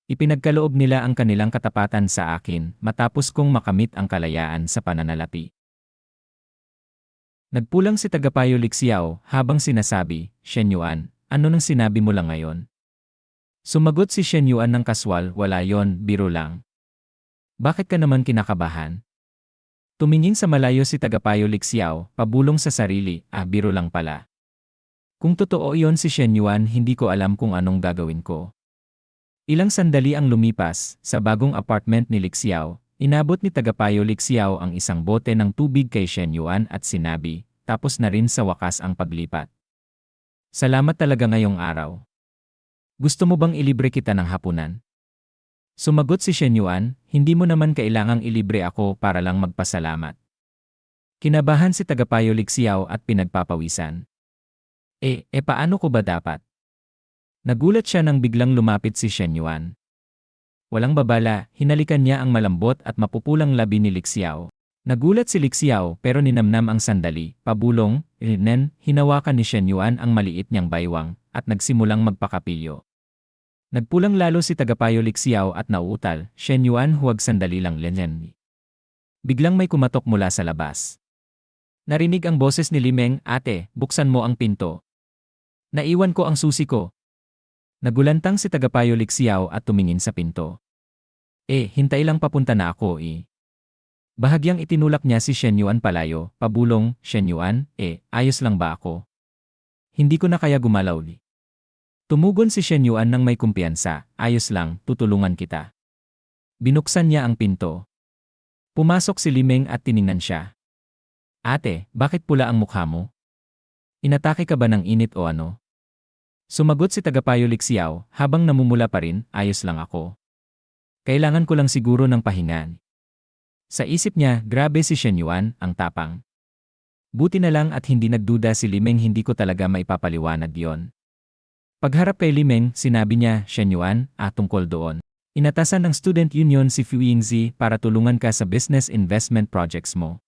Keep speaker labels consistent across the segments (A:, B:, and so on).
A: Ipinagkaloob nila ang kanilang katapatan sa akin matapos kong makamit ang kalayaan sa pananalapi. Nagpulang si Tagapayo Lixiao habang sinasabi, Shen Yuan, ano nang sinabi mo lang ngayon? Sumagot si Shen Yuan ng kaswal, wala yon, biro lang. Bakit ka naman kinakabahan? Tumingin sa malayo si Tagapayo Lixiao, pabulong sa sarili, biro lang pala. Kung totoo yon si Shen Yuan, hindi ko alam kung anong gagawin ko. Ilang sandali ang lumipas, sa bagong apartment ni Lixiao, inabot ni Tagapayo Lixiao ang isang bote ng tubig kay Shen Yuan at sinabi, tapos na rin sa wakas ang paglipat. Salamat talaga ngayong araw. Gusto mo bang ilibre kita ng hapunan? Sumagot si Shen Yuan, hindi mo naman kailangang ilibre ako para lang magpasalamat. Kinabahan si Tagapayo Lixiao at pinagpapawisan. Paano ko ba dapat? Nagulat siya nang biglang lumapit si Shen Yuan. Walang babala, hinalikan niya ang malambot at mapupulang labi ni Lixiao. Nagulat si Lixiao pero ninamnam ang sandali, pabulong, hinawakan ni Shen Yuan ang maliit niyang baywang, at nagsimulang magpakapilyo. Nagpulang lalo si Tagapayo Lixiao at nauutal, Shen Yuan huwag sandali lang Lenen. Biglang may kumatok mula sa labas. Narinig ang boses ni Limeng, ate, buksan mo ang pinto. Naiwan ko ang susi ko. Nagulantang si Tagapayo Lixiao at tumingin sa pinto. Hintay lang papunta na ako Bahagyang itinulak niya si Shen Yuan palayo, pabulong, Shen Yuan, ayos lang ba ako? Hindi ko na kaya gumalaw. Tumugon si Shen Yuan ng may kumpiyansa, ayos lang, tutulungan kita. Binuksan niya ang pinto. Pumasok si Limeng at tiningnan siya. Ate, bakit pula ang mukha mo? Inatake ka ba ng init o ano? Sumagot si Tagapayo Lixiao, habang namumula pa rin, ayos lang ako. Kailangan ko lang siguro ng pahinga. Sa isip niya, grabe si Shen Yuan, ang tapang. Buti na lang at hindi nagduda si Limeng, hindi ko talaga maipapaliwanag yon. Pagharap kay Limeng, sinabi niya, Shen Yuan, tungkol doon. Inatasan ng Student Union si Fu Yingzi para tulungan ka sa business investment projects mo.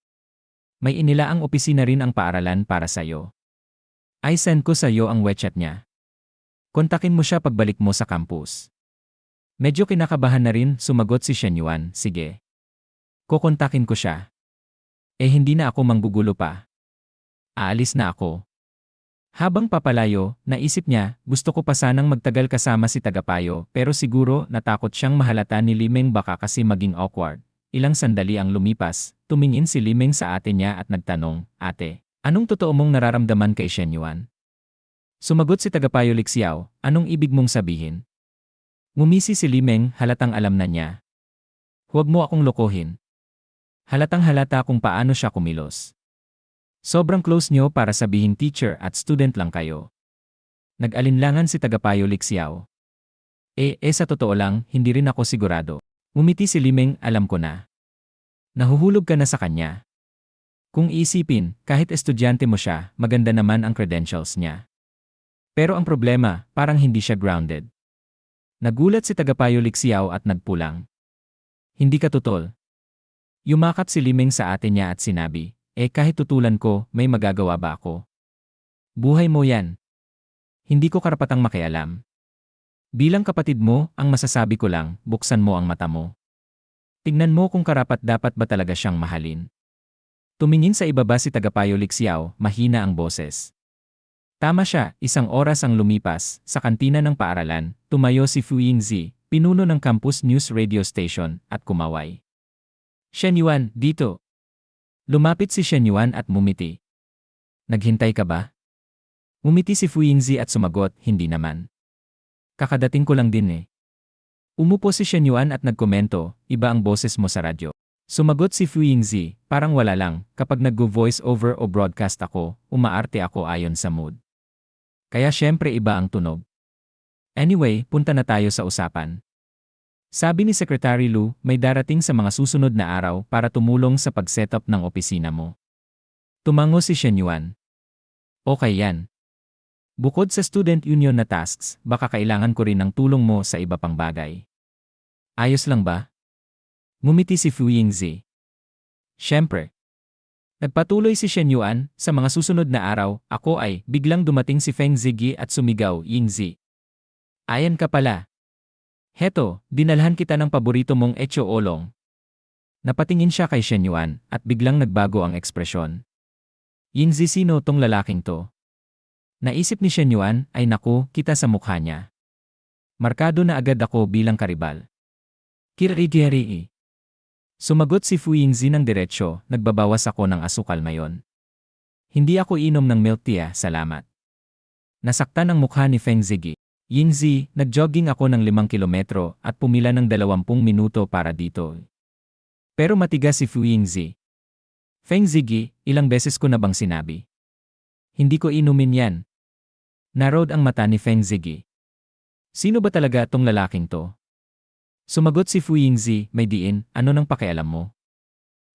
A: May inilaang opisina rin ang paaralan para sa'yo. I send ko sa'yo ang WeChat niya. Kontakin mo siya pagbalik mo sa campus. Medyo kinakabahan na rin, sumagot si Shen Yuan, sige. Kukontakin ko siya. Hindi na ako manggugulo pa. Aalis na ako. Habang papalayo, naisip niya, gusto ko pa sanang magtagal kasama si Tagapayo pero siguro natakot siyang mahalata ni Limeng baka kasi maging awkward. Ilang sandali ang lumipas, tumingin si Limeng sa ate niya at nagtanong, ate, anong totoo mong nararamdaman kay Shen Yuan? Sumagot si Tagapayo Lixiao, anong ibig mong sabihin? Ngumisi si Limeng, halatang alam na niya. Huwag mo akong lokohin. Halatang halata kung paano siya kumilos. Sobrang close niyo para sabihin teacher at student lang kayo. Nag-alinlangan si Tagapayo Lixiao. Sa totoo lang, hindi rin ako sigurado. Ngumiti si Limeng, alam ko na. Nahuhulog ka na sa kanya. Kung isipin, kahit estudyante mo siya, maganda naman ang credentials niya. Pero ang problema, parang hindi siya grounded. Nagulat si Tagapayo Lixiao at nagpulang. Hindi ka tutol. Yumakap si Limeng sa ate niya at sinabi, kahit tutulan ko, may magagawa ba ako? Buhay mo yan. Hindi ko karapatang makialam. Bilang kapatid mo, ang masasabi ko lang, buksan mo ang mata mo. Tignan mo kung karapat-dapat ba talaga siyang mahalin. Tumingin sa ibaba si Tagapayo Lixiao, mahina ang boses. Tama siya, isang oras ang lumipas, sa kantina ng paaralan, tumayo si Fu Yingzi, pinuno ng campus news radio station, at kumaway. Shen Yuan, dito. Lumapit si Shen Yuan at mumiti. Naghintay ka ba? Ngumiti si Fu Yingzi at sumagot, hindi naman. Kakadating ko lang din Umupo si Shen Yuan at nagkomento, iba ang boses mo sa radyo. Sumagot si Fu Yingzi, parang wala lang, kapag nag-voice over o broadcast ako, umaarte ako ayon sa mood. Kaya syempre iba ang tunog. Anyway, punta na tayo sa usapan. Sabi ni Secretary Lu, may darating sa mga susunod na araw para tumulong sa pag-setup ng opisina mo. Tumango si Shen Yuan. Okay yan. Bukod sa student union na tasks, baka kailangan ko rin ng tulong mo sa iba pang bagay. Ayos lang ba? Ngumiti si Fu Yingzi. Siyempre. Nagpatuloy si Shen Yuan, sa mga susunod na araw, biglang dumating si Feng Zigyi at sumigaw, Yingzi. Ayan ka pala. Heto, dinalhan kita ng paborito mong etcho olong. Napatingin siya kay Shen Yuan at biglang nagbago ang ekspresyon. Yingzi, sino tong lalaking to? Naisip ni Shen Yuan, ay naku, kita sa mukha niya. Markado na agad ako bilang karibal. Kiri-geri. Sumagot si Fu Yingzi ng diretsyo, nagbabawas ako ng asukal mayon. Hindi ako inom ng milk tea, salamat. Nasaktan ang mukha ni Feng Ziggy. Yingzi, nag-jogging ako ng 5 kilometro at pumila ng 20 minuto para dito. Pero matigas si Fu Yingzi. Feng Ziggy, ilang beses ko na bang sinabi? Hindi ko inumin yan. Narrowed ang mata ni Feng Ziggy. Sino ba talaga tong lalaking to? Sumagot si Fu Yingzi, may diin, ano nang pakialam mo?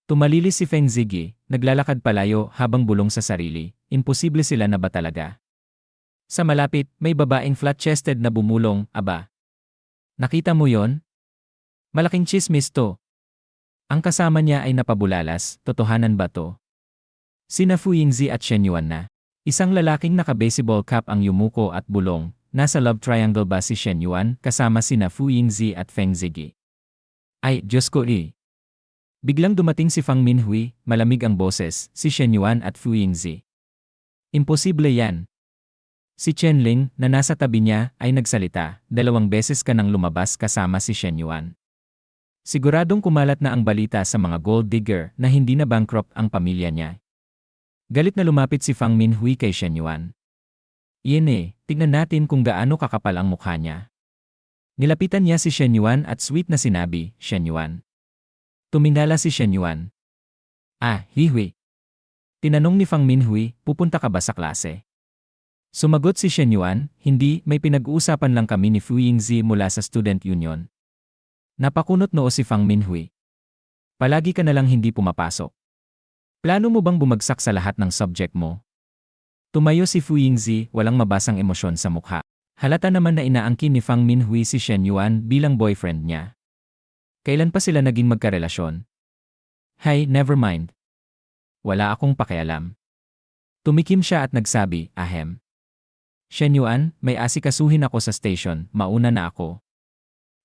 A: Tumalilis si Feng Ziggy, naglalakad palayo habang bulong sa sarili, imposible sila na ba talaga? Sa malapit, may babaeng flat-chested na bumulong, aba. Nakita mo yon? Malaking chismis to. Ang kasama niya ay napabulalas, totohanan ba to? Sina Fu Yingzi at Shen Yuan na. Isang lalaking naka-baseball cap ang yumuko at bulong, nasa love triangle ba si Shen Yuan kasama sina Fu Yingzi at Feng Ziggy? Ay, Diyos ko Biglang dumating si Fang Minhui, malamig ang boses, si Shen Yuan at Fu Yingzi. Imposible yan. Si Chen Ling, na nasa tabi niya, ay nagsalita, 2 beses ka nang lumabas kasama si Shen Yuan. Siguradong kumalat na ang balita sa mga gold digger na hindi na bankrupt ang pamilya niya. Galit na lumapit si Fang Minhui kay Shen Yuan. Iyan tignan natin kung gaano kakapal ang mukha niya. Nilapitan niya si Shen Yuan at sweet na sinabi, Shen Yuan. Tumingala si Shen Yuan. Ah, hiwi. Tinanong ni Fang Minhui, pupunta ka ba sa klase? Sumagot si Shen Yuan, hindi, may pinag-uusapan lang kami ni Fu Yingzi mula sa student union. Napakunot noo si Fang Minhui. Palagi ka na lang hindi pumapasok. Plano mo bang bumagsak sa lahat ng subject mo? Tumayo si Fu Yingzi, walang mabasang emosyon sa mukha. Halata naman na inaangkin ni Fang Minhui si Shen Yuan bilang boyfriend niya. Kailan pa sila naging magkarelasyon? Hay, never mind. Wala akong pakialam. Tumikim siya at nagsabi, ahem. Shen Yuan, may asikasuhin ako sa station, mauna na ako.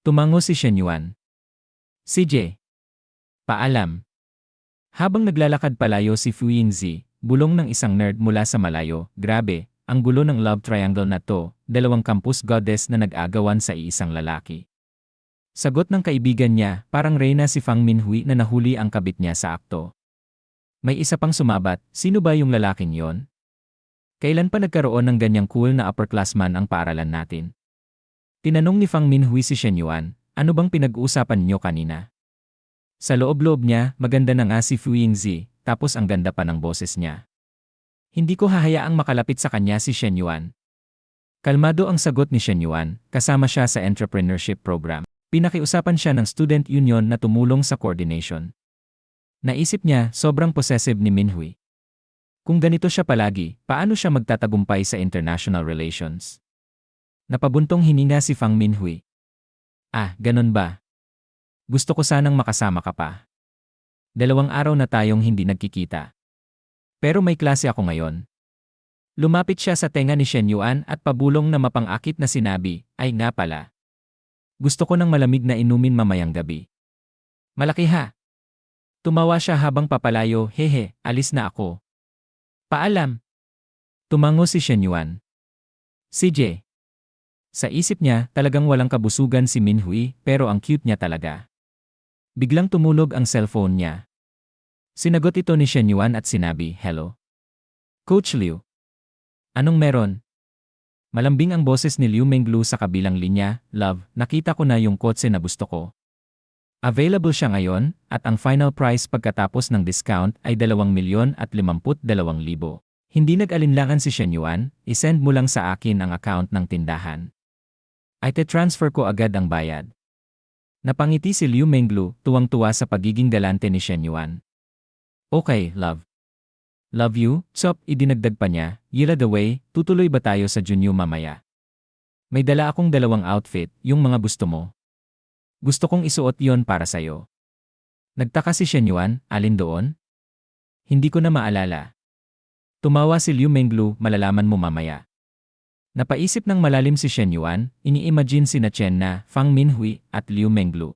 A: Tumango si Shen Yuan. CJ. Paalam. Habang naglalakad palayo si Fu Yingzi, bulong ng isang nerd mula sa malayo, grabe, ang gulo ng love triangle na to, 2 campus goddess na nag-agawan sa iisang lalaki. Sagot ng kaibigan niya, parang reyna si Fang Minhui na nahuli ang kabit niya sa akto. May isa pang sumabat, sino ba yung lalaking yon? Kailan pa nagkaroon ng ganyang cool na upperclassman ang paaralan natin? Tinanong ni Fang Minhui si Shen Yuan, ano bang pinag-uusapan niyo kanina? Sa loob-loob niya, maganda na nga si Fu Yingzi, tapos ang ganda pa ng boses niya. Hindi ko hahayaang makalapit sa kanya si Shen Yuan. Kalmado ang sagot ni Shen Yuan, kasama siya sa entrepreneurship program. Pinakiusapan siya ng student union na tumulong sa coordination. Naisip niya, sobrang possessive ni Minhui. Kung ganito siya palagi, paano siya magtatagumpay sa international relations? Napabuntong hininga si Fang Minhui. Ah, ganun ba? Gusto ko sanang makasama ka pa. 2 araw na tayong hindi nagkikita. Pero may klase ako ngayon. Lumapit siya sa tenga ni Shen Yuan at pabulong na mapang-akit na sinabi, ay nga pala. Gusto ko ng malamig na inumin mamayang gabi. Malaki ha. Tumawa siya habang papalayo, hehe, alis na ako. Paalam. Tumango si Shen Yuan. CJ. Sa isip niya, talagang walang kabusugan si Minhui, pero ang cute niya talaga. Biglang tumulog ang cellphone niya. Sinagot ito ni Shen Yuan at sinabi, hello. Coach Liu. Anong meron? Malambing ang boses ni Liu Menglu sa kabilang linya, love, nakita ko na yung kotse na gusto ko. Available siya ngayon, at ang final price pagkatapos ng discount ay 2,052,000. Hindi nag-alinlangan si Shen Yuan, isend mo lang sa akin ang account ng tindahan. Ay te-transfer ko agad ang bayad. Napangiti si Liu Menglu, tuwang-tuwa sa pagiging galante ni Shen Yuan. Okay, love. Love you, Chop, idinagdag pa niya, Yila the way, tutuloy ba tayo sa Junyo mamaya? May dala akong 2 outfit, yung mga gusto mo. Gusto kong isuot yon para sa'yo. Nagtaka si Shen Yuan, alin doon? Hindi ko na maalala. Tumawa si Liu Menglu, malalaman mo mamaya. Napaisip ng malalim si Shen Yuan, ini-imagine sina Chen Na, Fang Minhui, at Liu Menglu.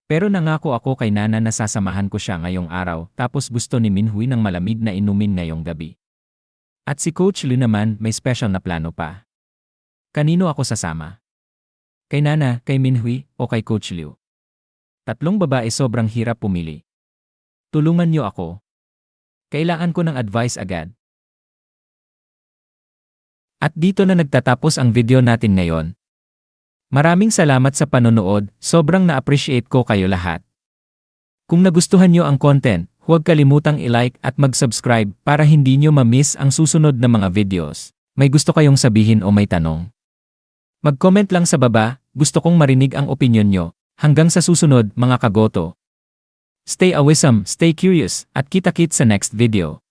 A: Pero nangako ako kay Nana na sasamahan ko siya ngayong araw, tapos gusto ni Minhui ng malamig na inumin ngayong gabi. At si Coach Liu naman may special na plano pa. Kanino ako sasama? Kay Nana, kay Minhui, o kay Coach Liu? Tatlong babae sobrang hirap pumili. Tulungan niyo ako. Kailangan ko ng advice agad. At dito na nagtatapos ang video natin ngayon. Maraming salamat sa panonood, sobrang na-appreciate ko kayo lahat. Kung nagustuhan nyo ang content, huwag kalimutang i-like at mag-subscribe para hindi nyo ma-miss ang susunod na mga videos. May gusto kayong sabihin o may tanong? Mag-comment lang sa baba, gusto kong marinig ang opinyon nyo. Hanggang sa susunod mga kagoto. Stay awesome, stay curious, at kita-kits sa next video.